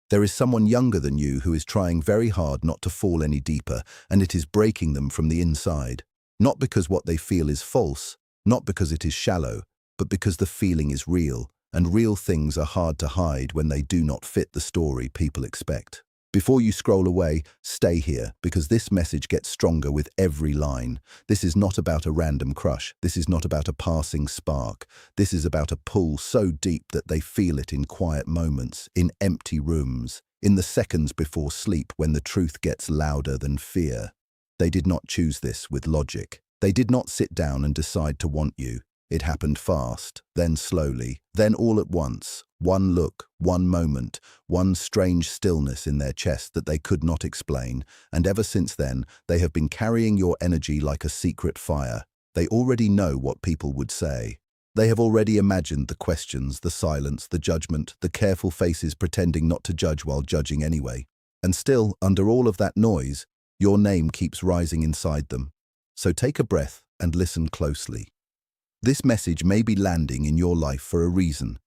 There is someone younger than you who is trying very hard not to fall any deeper, and it is breaking them from the inside. Not because what they feel is false, not because it is shallow, but because the feeling is real, and real things are hard to hide when they do not fit the story people expect. Before you scroll away, stay here, because this message gets stronger with every line. This is not about a random crush. This is not about a passing spark. This is about a pull so deep that they feel it in quiet moments, in empty rooms, in the seconds before sleep when the truth gets louder than fear. They did not choose this with logic. They did not sit down and decide to want you. It happened fast, then slowly, then all at once. One look, one moment, one strange stillness in their chest that they could not explain, and ever since then, they have been carrying your energy like a secret fire. They already know what people would say. They have already imagined the questions, the silence, the judgment, the careful faces pretending not to judge while judging anyway. And still, under all of that noise, your name keeps rising inside them. So take a breath and listen closely. This message may be landing in your life for a reason,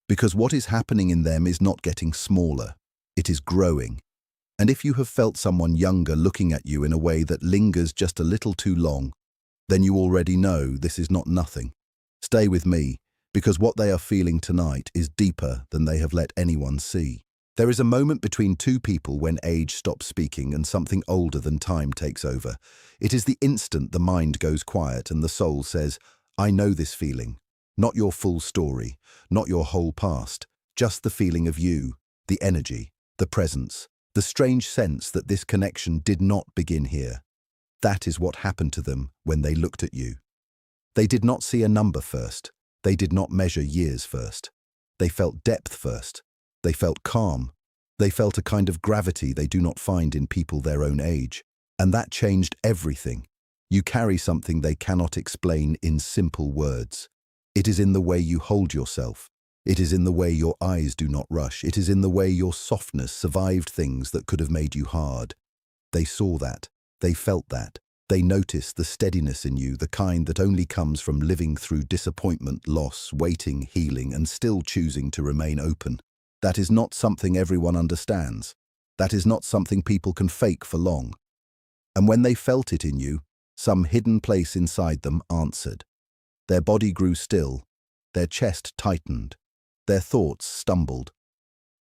because what is happening in them is not getting smaller, it is growing. And if you have felt someone younger looking at you in a way that lingers just a little too long, then you already know this is not nothing. Stay with me, because what they are feeling tonight is deeper than they have let anyone see. There is a moment between two people when age stops speaking and something older than time takes over. It is the instant the mind goes quiet and the soul says, I know this feeling. Not your full story, not your whole past, just the feeling of you, the energy, the presence, the strange sense that this connection did not begin here. That is what happened to them when they looked at you. They did not see a number first. They did not measure years first. They felt depth first. They felt calm. They felt a kind of gravity they do not find in people their own age. And that changed everything. You carry something they cannot explain in simple words. It is in the way you hold yourself. It is in the way your eyes do not rush. It is in the way your softness survived things that could have made you hard. They saw that. They felt that. They noticed the steadiness in you, the kind that only comes from living through disappointment, loss, waiting, healing, and still choosing to remain open. That is not something everyone understands. That is not something people can fake for long. And when they felt it in you, some hidden place inside them answered. Their body grew still, their chest tightened, their thoughts stumbled.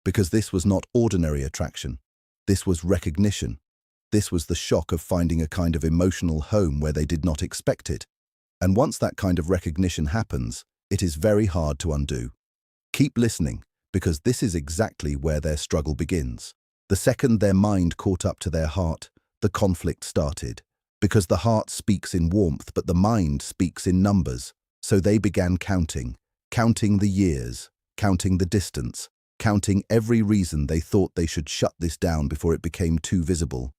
Because this was not ordinary attraction. This was recognition. This was the shock of finding a kind of emotional home where they did not expect it. And once that kind of recognition happens, it is very hard to undo. Keep listening, because this is exactly where their struggle begins. The second their mind caught up to their heart, the conflict started. Because the heart speaks in warmth, but the mind speaks in numbers. So they began counting the years, counting the distance, counting every reason they thought they should shut this down before it became too visible.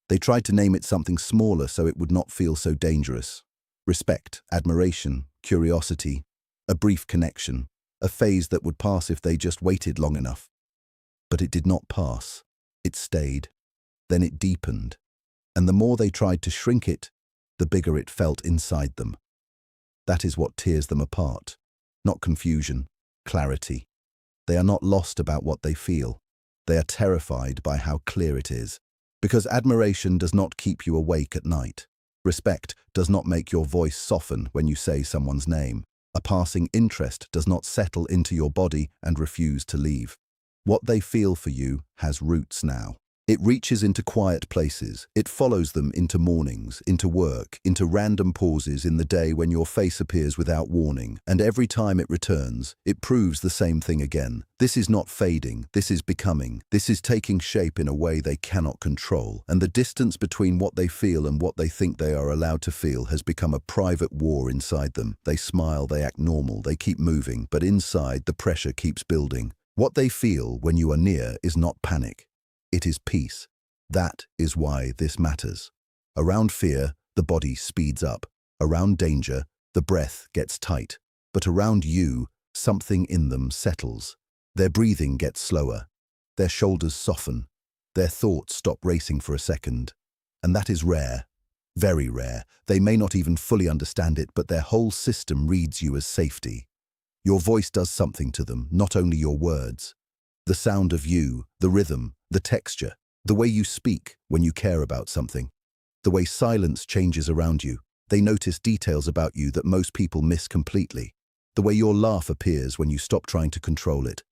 They tried to name it something smaller so it would not feel so dangerous. Respect, admiration, curiosity, a brief connection, a phase that would pass if they just waited long enough. But it did not pass. It stayed. Then it deepened. And the more they tried to shrink it, the bigger it felt inside them. That is what tears them apart. Not confusion, clarity. They are not lost about what they feel. They are terrified by how clear it is. Because admiration does not keep you awake at night. Respect does not make your voice soften when you say someone's name. A passing interest does not settle into your body and refuse to leave. What they feel for you has roots now. It reaches into quiet places. It follows them into mornings, into work, into random pauses in the day when your face appears without warning. And every time it returns, it proves the same thing again. This is not fading. This is becoming. This is taking shape in a way they cannot control. And the distance between what they feel and what they think they are allowed to feel has become a private war inside them. They smile, they act normal, they keep moving, but inside the pressure keeps building. What they feel when you are near is not panic. It is peace. That is why this matters. Around fear, the body speeds up. Around danger, the breath gets tight. But around you, something in them settles. Their breathing gets slower. Their shoulders soften. Their thoughts stop racing for a second. And that is rare. Very rare. They may not even fully understand it, but their whole system reads you as safety. Your voice does something to them, not only your words. The sound of you, the rhythm, the texture, the way you speak when you care about something, the way silence changes around you. They notice details about you that most people miss completely. The way your laugh appears when you stop trying to control it.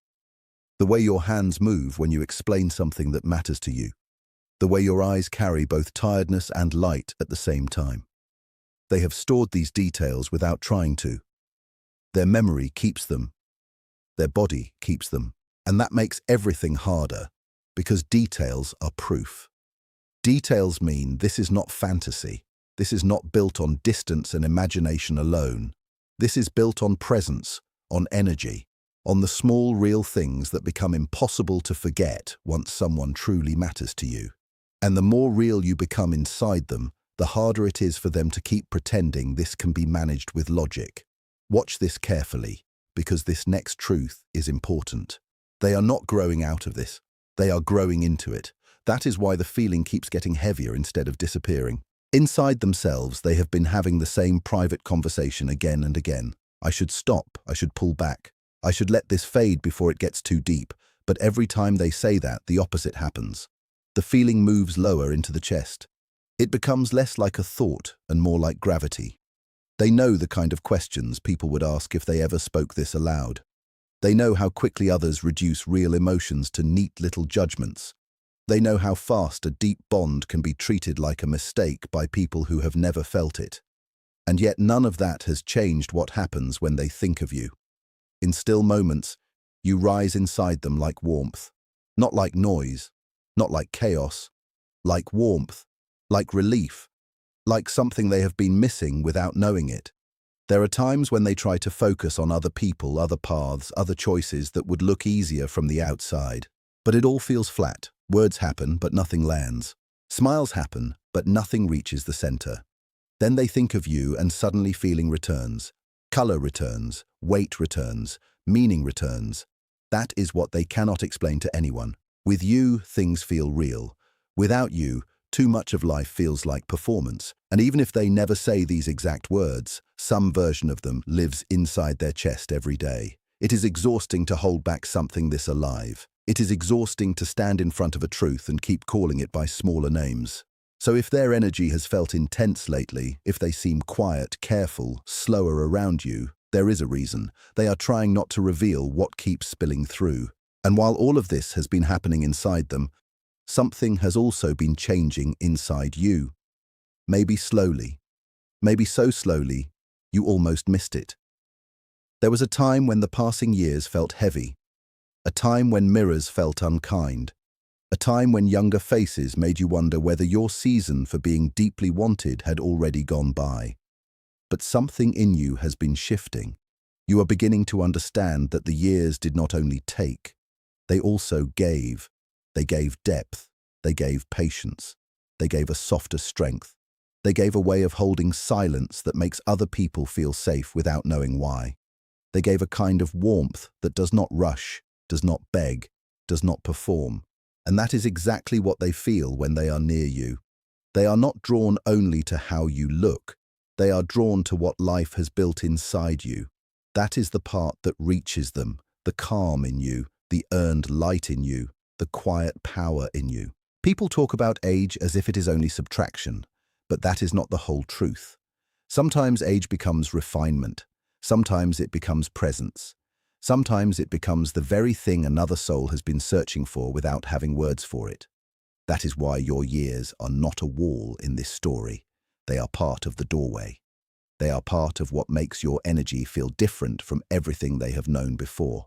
The way your hands move when you explain something that matters to you. The way your eyes carry both tiredness and light at the same time. They have stored these details without trying to. Their memory keeps them. Their body keeps them. And that makes everything harder, because details are proof. Details mean this is not fantasy. This is not built on distance and imagination alone. This is built on presence, on energy, on the small real things that become impossible to forget once someone truly matters to you. And the more real you become inside them, the harder it is for them to keep pretending this can be managed with logic. Watch this carefully, because this next truth is important. They are not growing out of this. They are growing into it. That is why the feeling keeps getting heavier instead of disappearing. Inside themselves, they have been having the same private conversation again and again. I should stop. I should pull back. I should let this fade before it gets too deep. But every time they say that, the opposite happens. The feeling moves lower into the chest. It becomes less like a thought and more like gravity. They know the kind of questions people would ask if they ever spoke this aloud. They know how quickly others reduce real emotions to neat little judgments. They know how fast a deep bond can be treated like a mistake by people who have never felt it. And yet none of that has changed what happens when they think of you. In still moments, you rise inside them like warmth. Not like noise, not like chaos, like warmth, like relief, like something they have been missing without knowing it. There are times when they try to focus on other people, other paths, other choices that would look easier from the outside. But it all feels flat. Words happen, but nothing lands. Smiles happen, but nothing reaches the center. Then they think of you and suddenly feeling returns. Color returns, weight returns, meaning returns. That is what they cannot explain to anyone. With you, things feel real. Without you, too much of life feels like performance. And even if they never say these exact words, some version of them lives inside their chest every day. It is exhausting to hold back something this alive. It is exhausting to stand in front of a truth and keep calling it by smaller names. So if their energy has felt intense lately, if they seem quiet, careful, slower around you, there is a reason. They are trying not to reveal what keeps spilling through. And while all of this has been happening inside them, something has also been changing inside you. Maybe slowly. Maybe so slowly, you almost missed it. There was a time when the passing years felt heavy. A time when mirrors felt unkind. A time when younger faces made you wonder whether your season for being deeply wanted had already gone by. But something in you has been shifting. You are beginning to understand that the years did not only take, they also gave. They gave depth. They gave patience. They gave a softer strength. They gave a way of holding silence that makes other people feel safe without knowing why. They gave a kind of warmth that does not rush, does not beg, does not perform. And that is exactly what they feel when they are near you. They are not drawn only to how you look. They are drawn to what life has built inside you. That is the part that reaches them, the calm in you, the earned light in you, the quiet power in you. People talk about age as if it is only subtraction, but that is not the whole truth. Sometimes age becomes refinement. Sometimes it becomes presence. Sometimes it becomes the very thing another soul has been searching for without having words for it. That is why your years are not a wall in this story. They are part of the doorway. They are part of what makes your energy feel different from everything they have known before.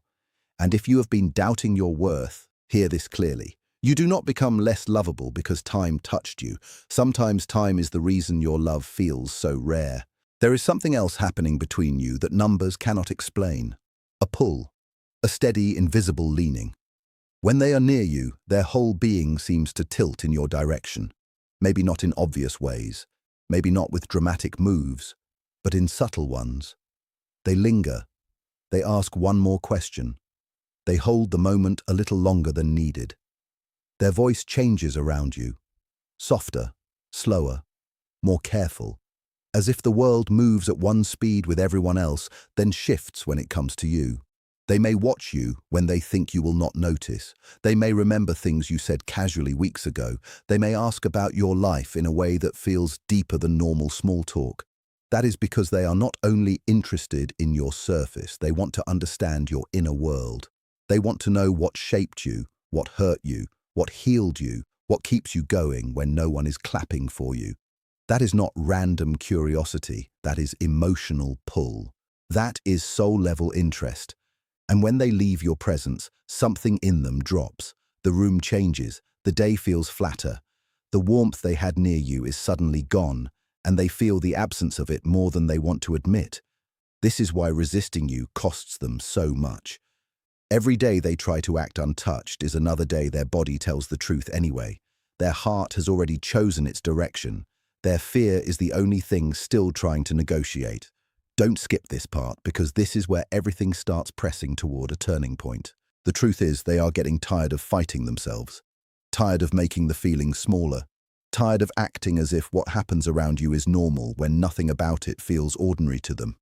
And if you have been doubting your worth, hear this clearly. You do not become less lovable because time touched you. Sometimes time is the reason your love feels so rare. There is something else happening between you that numbers cannot explain. A pull, a steady, invisible leaning. When they are near you, their whole being seems to tilt in your direction. Maybe not in obvious ways, maybe not with dramatic moves, but in subtle ones. They linger. They ask one more question. They hold the moment a little longer than needed. Their voice changes around you, softer, slower, more careful, as if the world moves at one speed with everyone else, then shifts when it comes to you. They may watch you when they think you will not notice. They may remember things you said casually weeks ago. They may ask about your life in a way that feels deeper than normal small talk. That is because they are not only interested in your surface, they want to understand your inner world. They want to know what shaped you, what hurt you, what healed you, what keeps you going when no one is clapping for you. That is not random curiosity, that is emotional pull. That is soul-level interest. And when they leave your presence, something in them drops. The room changes, the day feels flatter. The warmth they had near you is suddenly gone, and they feel the absence of it more than they want to admit. This is why resisting you costs them so much. Every day they try to act untouched is another day their body tells the truth anyway. Their heart has already chosen its direction. Their fear is the only thing still trying to negotiate. Don't skip this part, because this is where everything starts pressing toward a turning point. The truth is, they are getting tired of fighting themselves, tired of making the feelings smaller, tired of acting as if what happens around you is normal when nothing about it feels ordinary to them.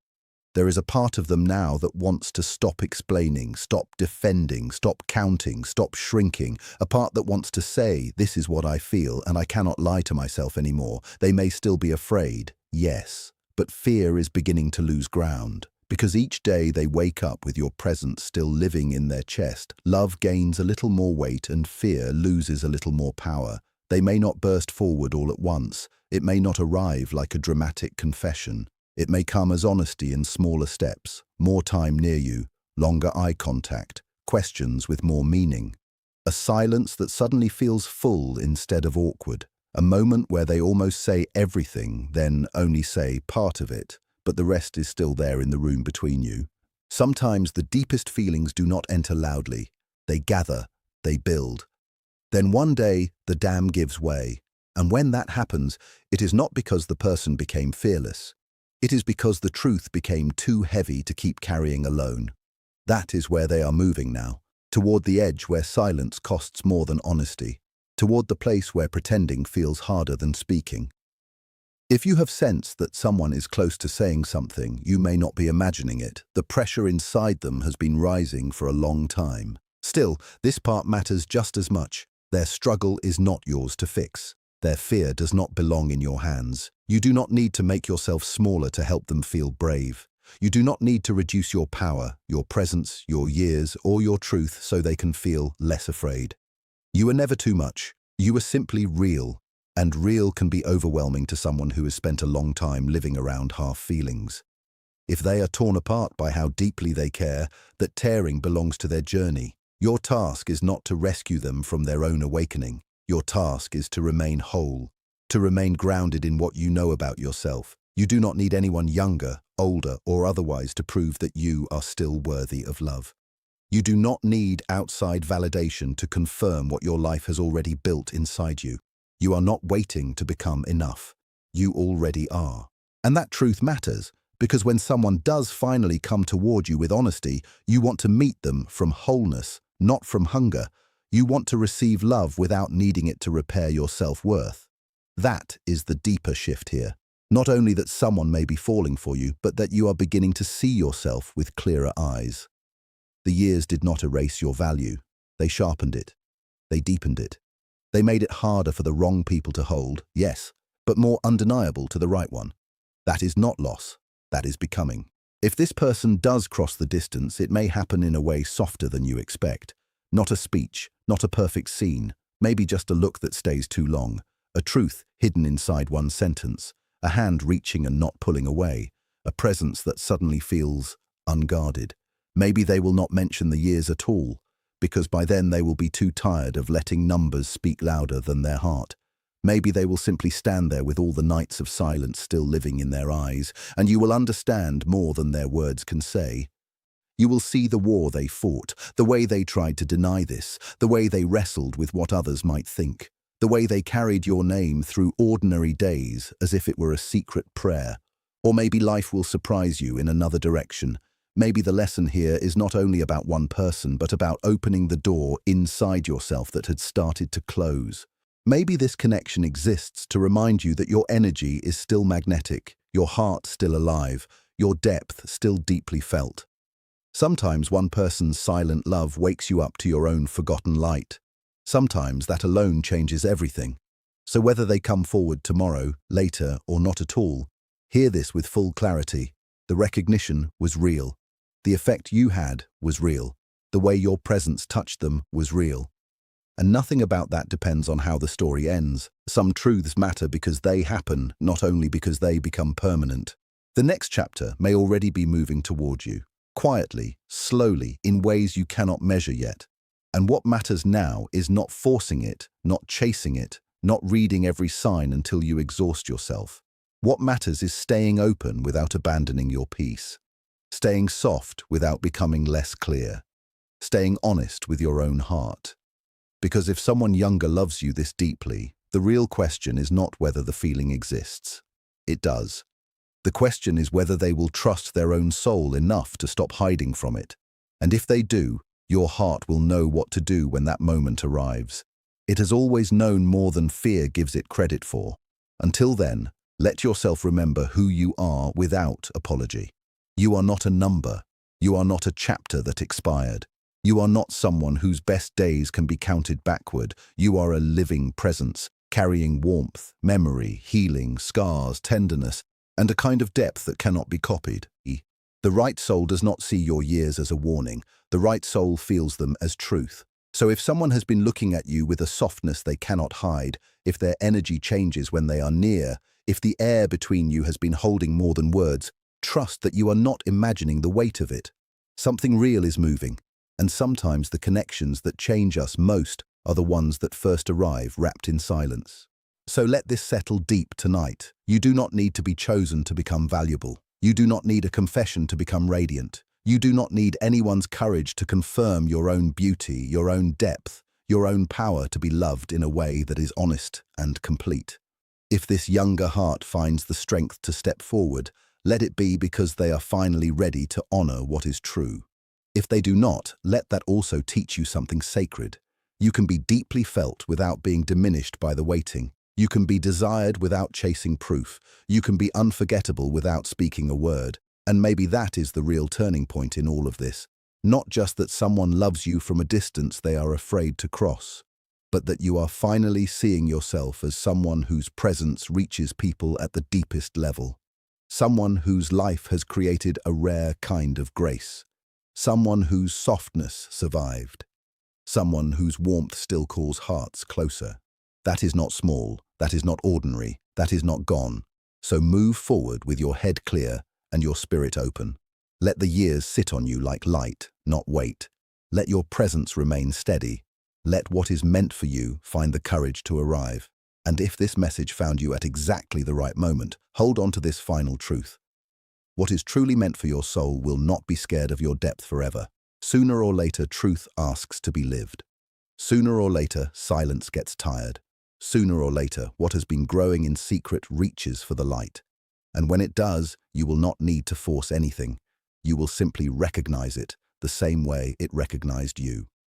There is a part of them now that wants to stop explaining, stop defending, stop counting, stop shrinking. A part that wants to say, this is what I feel and I cannot lie to myself anymore. They may still be afraid, yes, but fear is beginning to lose ground. Because each day they wake up with your presence still living in their chest, love gains a little more weight and fear loses a little more power. They may not burst forward all at once. It may not arrive like a dramatic confession. It may come as honesty in smaller steps, more time near you, longer eye contact, questions with more meaning. A silence that suddenly feels full instead of awkward. A moment where they almost say everything, then only say part of it, but the rest is still there in the room between you. Sometimes the deepest feelings do not enter loudly. They gather, they build. Then one day, the dam gives way. And when that happens, it is not because the person became fearless. It is because the truth became too heavy to keep carrying alone. That is where they are moving now, toward the edge where silence costs more than honesty, toward the place where pretending feels harder than speaking. If you have sensed that someone is close to saying something, you may not be imagining it. The pressure inside them has been rising for a long time. Still, this part matters just as much. Their struggle is not yours to fix. Their fear does not belong in your hands. You do not need to make yourself smaller to help them feel brave. You do not need to reduce your power, your presence, your years, or your truth so they can feel less afraid. You are never too much. You are simply real, and real can be overwhelming to someone who has spent a long time living around half feelings. If they are torn apart by how deeply they care, that tearing belongs to their journey. Your task is not to rescue them from their own awakening. Your task is to remain whole, to remain grounded in what you know about yourself. You do not need anyone younger, older, or otherwise to prove that you are still worthy of love. You do not need outside validation to confirm what your life has already built inside you. You are not waiting to become enough. You already are. And that truth matters, because when someone does finally come toward you with honesty, you want to meet them from wholeness, not from hunger. You want to receive love without needing it to repair your self-worth. That is the deeper shift here. Not only that someone may be falling for you, but that you are beginning to see yourself with clearer eyes. The years did not erase your value. They sharpened it. They deepened it. They made it harder for the wrong people to hold, yes, but more undeniable to the right one. That is not loss. That is becoming. If this person does cross the distance, it may happen in a way softer than you expect. Not a speech, not a perfect scene, maybe just a look that stays too long, a truth hidden inside one sentence, a hand reaching and not pulling away, a presence that suddenly feels unguarded. Maybe they will not mention the years at all, because by then they will be too tired of letting numbers speak louder than their heart. Maybe they will simply stand there with all the nights of silence still living in their eyes, and you will understand more than their words can say. You will see the war they fought, the way they tried to deny this, the way they wrestled with what others might think, the way they carried your name through ordinary days as if it were a secret prayer. Or maybe life will surprise you in another direction. Maybe the lesson here is not only about one person, but about opening the door inside yourself that had started to close. Maybe this connection exists to remind you that your energy is still magnetic, your heart still alive, your depth still deeply felt. Sometimes one person's silent love wakes you up to your own forgotten light. Sometimes that alone changes everything. So whether they come forward tomorrow, later, or not at all, hear this with full clarity. The recognition was real. The effect you had was real. The way your presence touched them was real. And nothing about that depends on how the story ends. Some truths matter because they happen, not only because they become permanent. The next chapter may already be moving toward you, quietly, slowly, in ways you cannot measure yet. And what matters now is not forcing it, not chasing it, not reading every sign until you exhaust yourself. What matters is staying open without abandoning your peace, staying soft without becoming less clear, staying honest with your own heart. Because if someone younger loves you this deeply, the real question is not whether the feeling exists. It does. The question is whether they will trust their own soul enough to stop hiding from it. And if they do, your heart will know what to do when that moment arrives. It has always known more than fear gives it credit for. Until then, let yourself remember who you are without apology. You are not a number. You are not a chapter that expired. You are not someone whose best days can be counted backward. You are a living presence, carrying warmth, memory, healing, scars, tenderness, and a kind of depth that cannot be copied. The right soul does not see your years as a warning. The right soul feels them as truth. So if someone has been looking at you with a softness they cannot hide, if their energy changes when they are near, if the air between you has been holding more than words, trust that you are not imagining the weight of it. Something real is moving, and sometimes the connections that change us most are the ones that first arrive wrapped in silence. So let this settle deep tonight. You do not need to be chosen to become valuable. You do not need a confession to become radiant. You do not need anyone's courage to confirm your own beauty, your own depth, your own power to be loved in a way that is honest and complete. If this younger heart finds the strength to step forward, let it be because they are finally ready to honor what is true. If they do not, let that also teach you something sacred. You can be deeply felt without being diminished by the waiting. You can be desired without chasing proof. You can be unforgettable without speaking a word. And maybe that is the real turning point in all of this. Not just that someone loves you from a distance they are afraid to cross, but that you are finally seeing yourself as someone whose presence reaches people at the deepest level. Someone whose life has created a rare kind of grace. Someone whose softness survived. Someone whose warmth still calls hearts closer. That is not small. That is not ordinary. That is not gone. So move forward with your head clear and your spirit open. Let the years sit on you like light, not weight. Let your presence remain steady. Let what is meant for you find the courage to arrive. And if this message found you at exactly the right moment, hold on to this final truth. What is truly meant for your soul will not be scared of your depth forever. Sooner or later, truth asks to be lived. Sooner or later, silence gets tired. Sooner or later, what has been growing in secret reaches for the light. And when it does, you will not need to force anything. You will simply recognize it the same way it recognized you.